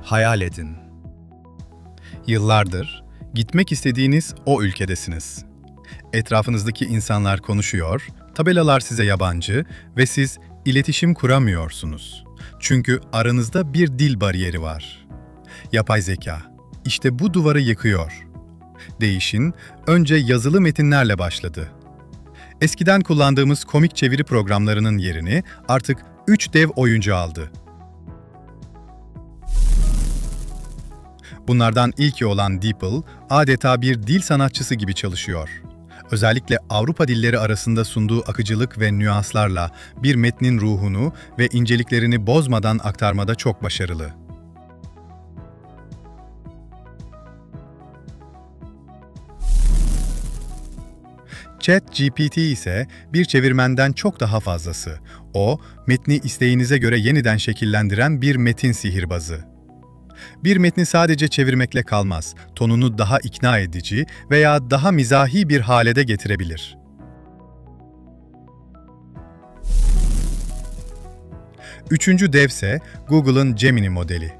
Hayal edin. Yıllardır gitmek istediğiniz o ülkedesiniz. Etrafınızdaki insanlar konuşuyor, tabelalar size yabancı ve siz iletişim kuramıyorsunuz. Çünkü aranızda bir dil bariyeri var. Yapay zeka işte bu duvarı yıkıyor. Değişim önce yazılı metinlerle başladı. Eskiden kullandığımız komik çeviri programlarının yerini artık 3 dev oyuncu aldı. Bunlardan ilki olan DeepL, adeta bir dil sanatçısı gibi çalışıyor. Özellikle Avrupa dilleri arasında sunduğu akıcılık ve nüanslarla bir metnin ruhunu ve inceliklerini bozmadan aktarmada çok başarılı. ChatGPT ise bir çevirmenden çok daha fazlası. O, metni isteğinize göre yeniden şekillendiren bir metin sihirbazı. Bir metni sadece çevirmekle kalmaz, tonunu daha ikna edici veya daha mizahi bir hale de getirebilir. Üçüncü devse Google'ın Gemini modeli.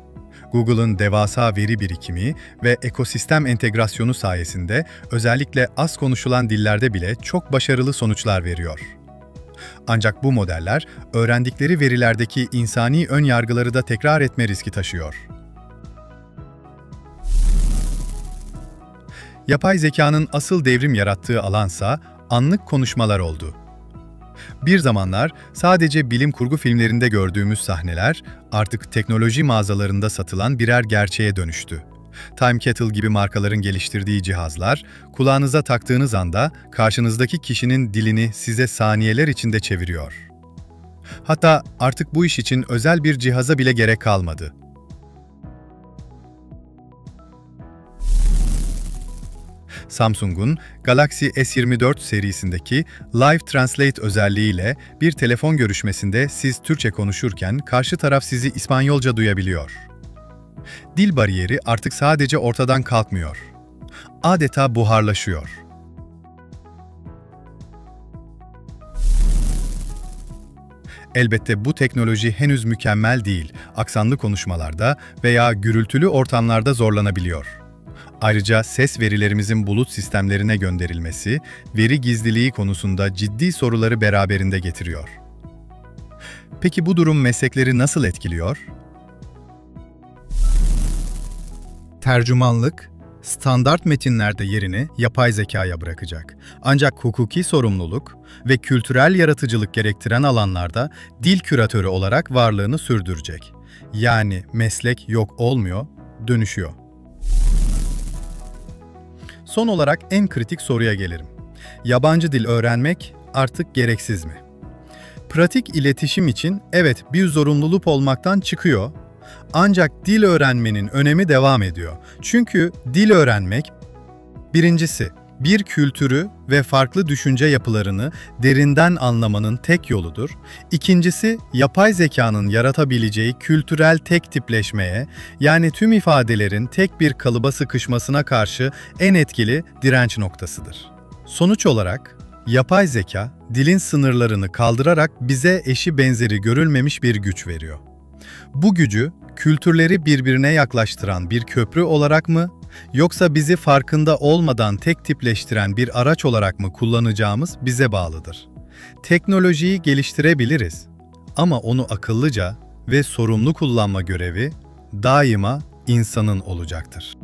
Google'ın devasa veri birikimi ve ekosistem entegrasyonu sayesinde özellikle az konuşulan dillerde bile çok başarılı sonuçlar veriyor. Ancak bu modeller öğrendikleri verilerdeki insani ön yargıları da tekrar etme riski taşıyor. Yapay zekanın asıl devrim yarattığı alansa anlık konuşmalar oldu. Bir zamanlar sadece bilim kurgu filmlerinde gördüğümüz sahneler artık teknoloji mağazalarında satılan birer gerçeğe dönüştü. Time Kettle gibi markaların geliştirdiği cihazlar, kulağınıza taktığınız anda karşınızdaki kişinin dilini size saniyeler içinde çeviriyor. Hatta artık bu iş için özel bir cihaza bile gerek kalmadı. Samsung'un Galaxy S24 serisindeki Live Translate özelliğiyle bir telefon görüşmesinde siz Türkçe konuşurken karşı taraf sizi İspanyolca duyabiliyor. Dil bariyeri artık sadece ortadan kalkmıyor. Adeta buharlaşıyor. Elbette bu teknoloji henüz mükemmel değil, aksanlı konuşmalarda veya gürültülü ortamlarda zorlanabiliyor. Ayrıca ses verilerimizin bulut sistemlerine gönderilmesi, veri gizliliği konusunda ciddi soruları beraberinde getiriyor. Peki bu durum meslekleri nasıl etkiliyor? Tercümanlık, standart metinlerde yerini yapay zekaya bırakacak. Ancak hukuki sorumluluk ve kültürel yaratıcılık gerektiren alanlarda dil küratörü olarak varlığını sürdürecek. Yani meslek yok olmuyor, dönüşüyor. Son olarak en kritik soruya gelelim. Yabancı dil öğrenmek artık gereksiz mi? Pratik iletişim için evet bir zorunluluk olmaktan çıkıyor. Ancak dil öğrenmenin önemi devam ediyor. Çünkü dil öğrenmek, birincisi, bir kültürü ve farklı düşünce yapılarını derinden anlamanın tek yoludur. İkincisi, yapay zekanın yaratabileceği kültürel tek tipleşmeye, yani tüm ifadelerin tek bir kalıba sıkışmasına karşı en etkili direnç noktasıdır. Sonuç olarak, yapay zeka, dilin sınırlarını kaldırarak bize eşi benzeri görülmemiş bir güç veriyor. Bu gücü, kültürleri birbirine yaklaştıran bir köprü olarak mı, yoksa bizi farkında olmadan tek tipleştiren bir araç olarak mı kullanacağımız bize bağlıdır. Teknolojiyi geliştirebiliriz ama onu akıllıca ve sorumlu kullanma görevi daima insanın olacaktır.